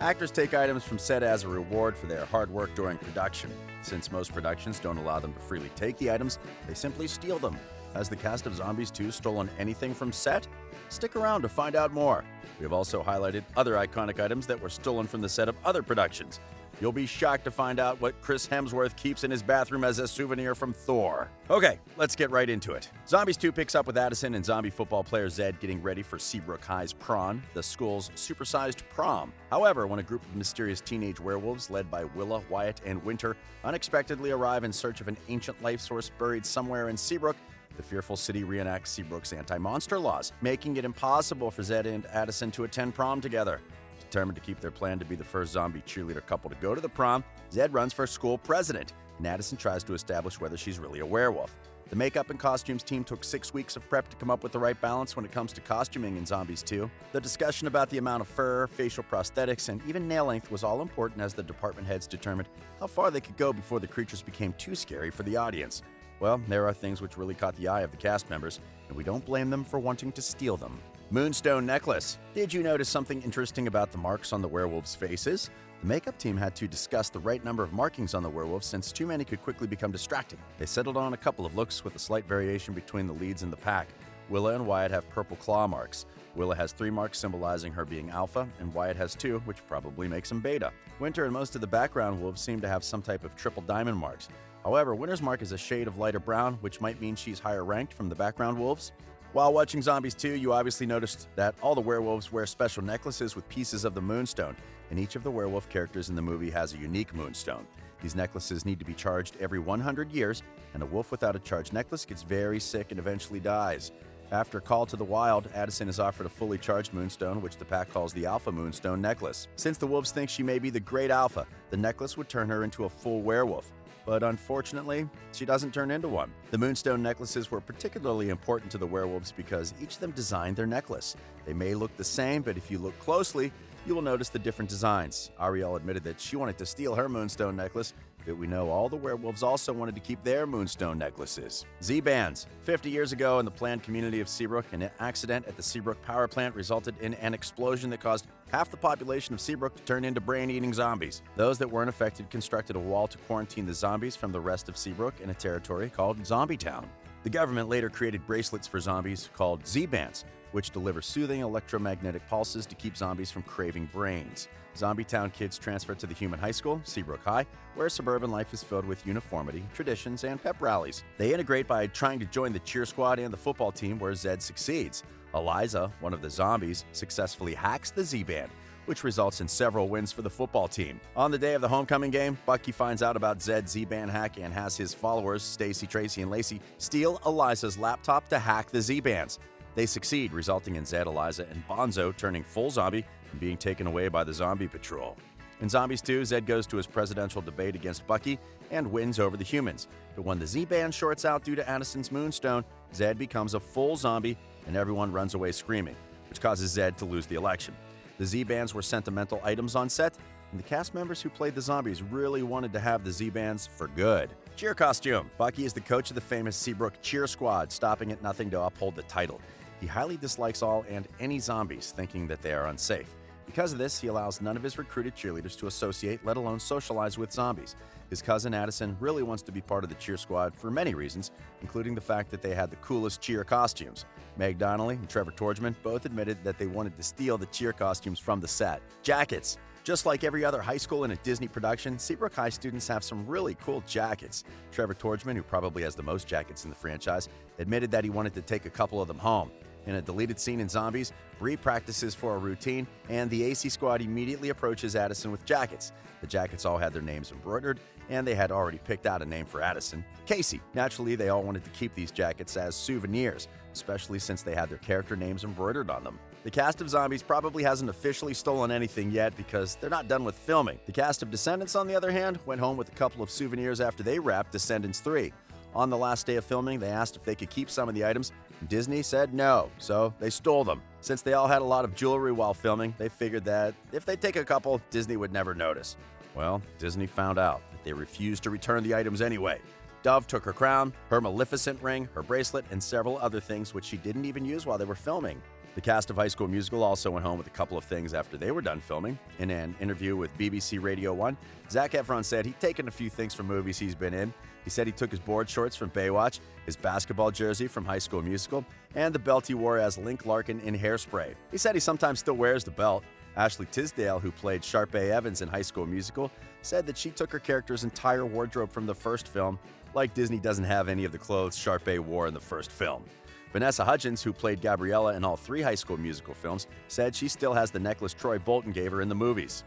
Actors take items from set as a reward for their hard work during production. Since most productions don't allow them to freely take the items, they simply steal them. Has the cast of Zombies 2 stolen anything from set? Stick around to find out more. We have also highlighted other iconic items that were stolen from the set of other productions. You'll be shocked to find out what Chris Hemsworth keeps in his bathroom as a souvenir from Thor. Okay, let's get right into it. Zombies 2 picks up with Addison and zombie football player Zed getting ready for Seabrook High's prom, the school's supersized prom. However, when a group of mysterious teenage werewolves led by Willa, Wyatt, and Winter unexpectedly arrive in search of an ancient life source buried somewhere in Seabrook, the fearful city reenacts Seabrook's anti-monster laws, making it impossible for Zed and Addison to attend prom together. Determined to keep their plan to be the first zombie cheerleader couple to go to the prom, Zed runs for school president, and Addison tries to establish whether she's really a werewolf. The makeup and costumes team took 6 weeks of prep to come up with the right balance when it comes to costuming in Zombies 2. The discussion about the amount of fur, facial prosthetics, and even nail length was all important as the department heads determined how far they could go before the creatures became too scary for the audience. Well, there are things which really caught the eye of the cast members, and we don't blame them for wanting to steal them. Moonstone necklace. Did you notice something interesting about the marks on the werewolves' faces? The makeup team had to discuss the right number of markings on the werewolves since too many could quickly become distracting. They settled on a couple of looks with a slight variation between the leads in the pack. Willa and Wyatt have purple claw marks. Willa has 3 marks symbolizing her being alpha, and Wyatt has 2, which probably makes him beta. Winter and most of the background wolves seem to have some type of triple diamond marks. However, Winter's mark is a shade of lighter brown, which might mean she's higher ranked from the background wolves. While watching Zombies 2, you obviously noticed that all the werewolves wear special necklaces with pieces of the moonstone, and each of the werewolf characters in the movie has a unique moonstone. These necklaces need to be charged every 100 years, and a wolf without a charged necklace gets very sick and eventually dies. After Call to the Wild, Addison is offered a fully charged moonstone, which the pack calls the Alpha Moonstone necklace. Since the wolves think she may be the Great Alpha, the necklace would turn her into a full werewolf. But unfortunately, she doesn't turn into one. The moonstone necklaces were particularly important to the werewolves because each of them designed their necklace. They may look the same, but if you look closely, you will notice the different designs. Ariel admitted that she wanted to steal her moonstone necklace, but we know all the werewolves also wanted to keep their moonstone necklaces. Zbands. 50 years ago in the planned community of Seabrook, an accident at the Seabrook power plant resulted in an explosion that caused half the population of Seabrook to turn into brain-eating zombies. Those that weren't affected constructed a wall to quarantine the zombies from the rest of Seabrook in a territory called Zombie Town. The government later created bracelets for zombies called Zbands, which deliver soothing electromagnetic pulses to keep zombies from craving brains. Zombie Town kids transfer to the human high school, Seabrook High, where suburban life is filled with uniformity, traditions, and pep rallies. They integrate by trying to join the cheer squad and the football team, where Zed succeeds. Eliza, one of the zombies, successfully hacks the Z-Band, which results in several wins for the football team. On the day of the homecoming game, Bucky finds out about Zed's Z-Band hack and has his followers, Stacy, Tracy, and Lacey, steal Eliza's laptop to hack the Z-Bands. They succeed, resulting in Zed, Eliza, and Bonzo turning full zombie and being taken away by the zombie patrol. In Zombies 2, Zed goes to his presidential debate against Bucky and wins over the humans. But when the Z-Band shorts out due to Addison's moonstone, Zed becomes a full zombie and everyone runs away screaming, which causes Zed to lose the election. The Z-Bands were sentimental items on set, and the cast members who played the zombies really wanted to have the Z-Bands for good. Cheer costume. Bucky is the coach of the famous Seabrook cheer squad, stopping at nothing to uphold the title. He highly dislikes all and any zombies, thinking that they are unsafe. Because of this, he allows none of his recruited cheerleaders to associate, let alone socialize with zombies. His cousin Addison really wants to be part of the cheer squad for many reasons, including the fact that they had the coolest cheer costumes. Meg Donnelly and Trevor Torgman both admitted that they wanted to steal the cheer costumes from the set. Jackets. Just like every other high school in a Disney production, Seabrook High students have some really cool jackets. Trevor Torgman, who probably has the most jackets in the franchise, admitted that he wanted to take a couple of them home. In a deleted scene in Zombies, Bree practices for a routine, and the AC squad immediately approaches Addison with jackets. The jackets all had their names embroidered, and they had already picked out a name for Addison, Casey. Naturally, they all wanted to keep these jackets as souvenirs, especially since they had their character names embroidered on them. The cast of Zombies probably hasn't officially stolen anything yet because they're not done with filming. The cast of Descendants, on the other hand, went home with a couple of souvenirs after they wrapped Descendants 3. On the last day of filming, they asked if they could keep some of the items, and Disney said no, so they stole them. Since they all had a lot of jewelry while filming, they figured that if they take a couple, Disney would never notice. Well, Disney found out that they refused to return the items anyway. Dove took her crown, her Maleficent ring, her bracelet, and several other things which she didn't even use while they were filming. The cast of High School Musical also went home with a couple of things after they were done filming. In an interview with BBC Radio 1, Zac Efron said he'd taken a few things from movies he's been in. He said he took his board shorts from Baywatch, his basketball jersey from High School Musical, and the belt he wore as Link Larkin in Hairspray. He said he sometimes still wears the belt. Ashley Tisdale, who played Sharpay Evans in High School Musical, said that she took her character's entire wardrobe from the first film, like Disney doesn't have any of the clothes Sharpay wore in the first film. Vanessa Hudgens, who played Gabriella in all 3 High School Musical films, said she still has the necklace Troy Bolton gave her in the movies.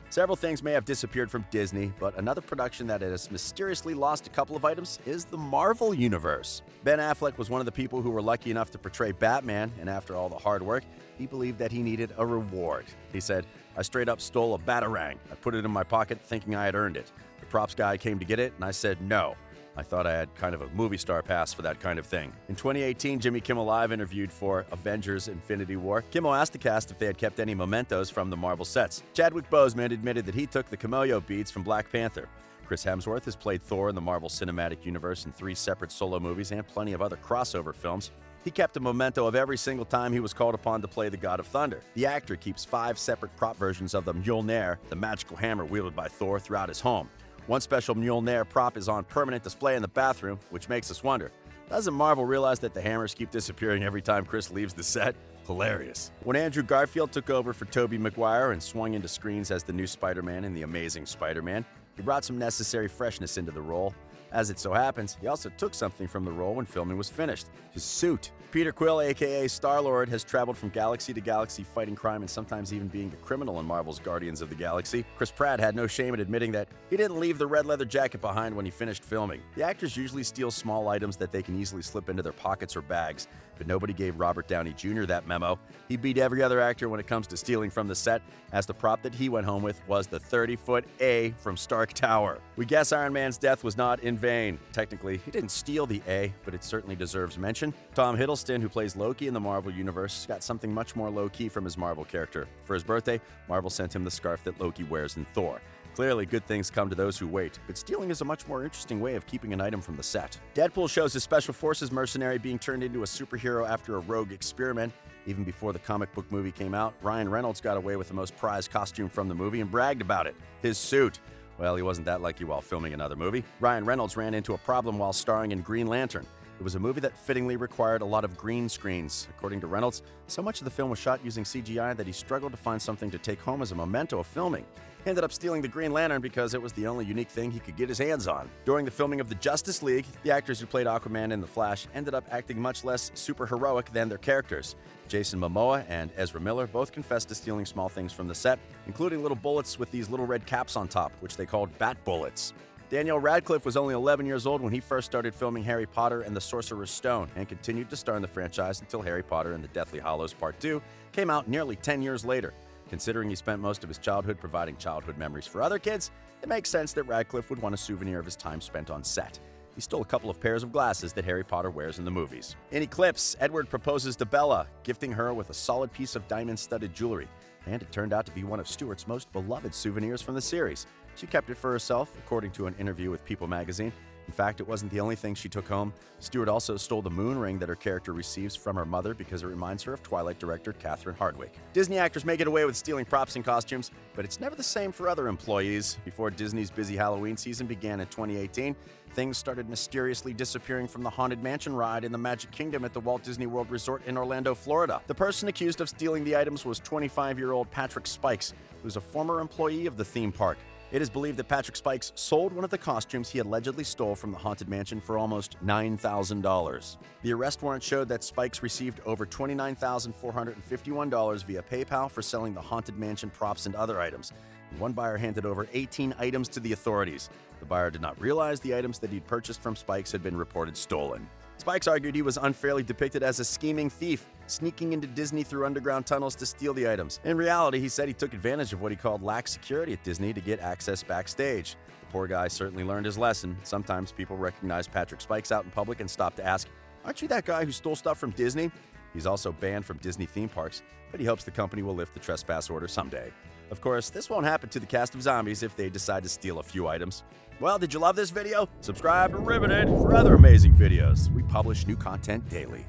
Several things may have disappeared from Disney, but another production that has mysteriously lost a couple of items is the Marvel Universe. Ben Affleck was one of the people who were lucky enough to portray Batman, and after all the hard work, he believed that he needed a reward. He said, "I straight up stole a Batarang. I put it in my pocket thinking I had earned it. The props guy came to get it, and I said no. I thought I had kind of a movie star pass for that kind of thing." In 2018, Jimmy Kimmel Live interviewed for Avengers Infinity War. Kimmel asked the cast if they had kept any mementos from the Marvel sets. Chadwick Boseman admitted that he took the Camellia beads from Black Panther. Chris Hemsworth has played Thor in the Marvel Cinematic Universe in 3 separate solo movies and plenty of other crossover films. He kept a memento of every single time he was called upon to play the God of Thunder. The actor keeps 5 separate prop versions of the Mjolnir, the magical hammer wielded by Thor, throughout his home. One special Mjolnir prop is on permanent display in the bathroom, which makes us wonder, doesn't Marvel realize that the hammers keep disappearing every time Chris leaves the set? Hilarious. When Andrew Garfield took over for Tobey Maguire and swung into screens as the new Spider-Man in The Amazing Spider-Man, he brought some necessary freshness into the role. As it so happens, he also took something from the role when filming was finished: his suit. Peter Quill, aka Star-Lord, has traveled from galaxy to galaxy fighting crime and sometimes even being a criminal in Marvel's Guardians of the Galaxy. Chris Pratt had no shame in admitting that he didn't leave the red leather jacket behind when he finished filming. The actors usually steal small items that they can easily slip into their pockets or bags, but nobody gave Robert Downey Jr. that memo. He beat every other actor when it comes to stealing from the set, as the prop that he went home with was the 30-foot A from Stark Tower. We guess Iron Man's death was not in vain. Technically, he didn't steal the A, but it certainly deserves mention. Tom Hiddleston, who plays Loki in the Marvel Universe, got something much more low-key from his Marvel character. For his birthday, Marvel sent him the scarf that Loki wears in Thor. Clearly, good things come to those who wait, but stealing is a much more interesting way of keeping an item from the set. Deadpool shows his Special Forces mercenary being turned into a superhero after a rogue experiment. Even before the comic book movie came out, Ryan Reynolds got away with the most prized costume from the movie and bragged about it: his suit. Well, he wasn't that lucky while filming another movie. Ryan Reynolds ran into a problem while starring in Green Lantern. It was a movie that fittingly required a lot of green screens. According to Reynolds, so much of the film was shot using CGI that he struggled to find something to take home as a memento of filming. He ended up stealing the Green Lantern because it was the only unique thing he could get his hands on. During the filming of the Justice League, the actors who played Aquaman and The Flash ended up acting much less superheroic than their characters. Jason Momoa and Ezra Miller both confessed to stealing small things from the set, including little bullets with these little red caps on top, which they called bat bullets. Daniel Radcliffe was only 11 years old when he first started filming Harry Potter and the Sorcerer's Stone, and continued to star in the franchise until Harry Potter and the Deathly Hallows Part 2 came out nearly 10 years later. Considering he spent most of his childhood providing childhood memories for other kids, it makes sense that Radcliffe would want a souvenir of his time spent on set. He stole a couple of pairs of glasses that Harry Potter wears in the movies. In Eclipse, Edward proposes to Bella, gifting her with a solid piece of diamond-studded jewelry, and it turned out to be one of Stewart's most beloved souvenirs from the series. She kept it for herself, according to an interview with People magazine. In fact, it wasn't the only thing she took home. Stewart also stole the moon ring that her character receives from her mother because it reminds her of Twilight director Catherine Hardwicke. Disney actors may get away with stealing props and costumes, but it's never the same for other employees. Before Disney's busy Halloween season began in 2018, things started mysteriously disappearing from the Haunted Mansion ride in the Magic Kingdom at the Walt Disney World Resort in Orlando, Florida. The person accused of stealing the items was 25-year-old Patrick Spikes, who's a former employee of the theme park. It is believed that Patrick Spikes sold one of the costumes he allegedly stole from the Haunted Mansion for almost $9,000. The arrest warrant showed that Spikes received over $29,451 via PayPal for selling the Haunted Mansion props and other items. One buyer handed over 18 items to the authorities. The buyer did not realize the items that he'd purchased from Spikes had been reported stolen. Spikes argued he was unfairly depicted as a scheming thief, sneaking into Disney through underground tunnels to steal the items. In reality, he said he took advantage of what he called lax security at Disney to get access backstage. The poor guy certainly learned his lesson. Sometimes people recognize Patrick Spikes out in public and stop to ask, "Aren't you that guy who stole stuff from Disney?" He's also banned from Disney theme parks, but he hopes the company will lift the trespass order someday. Of course, this won't happen to the cast of Zombies if they decide to steal a few items. Well, did you love this video? Subscribe to Riveted for other amazing videos. We publish new content daily.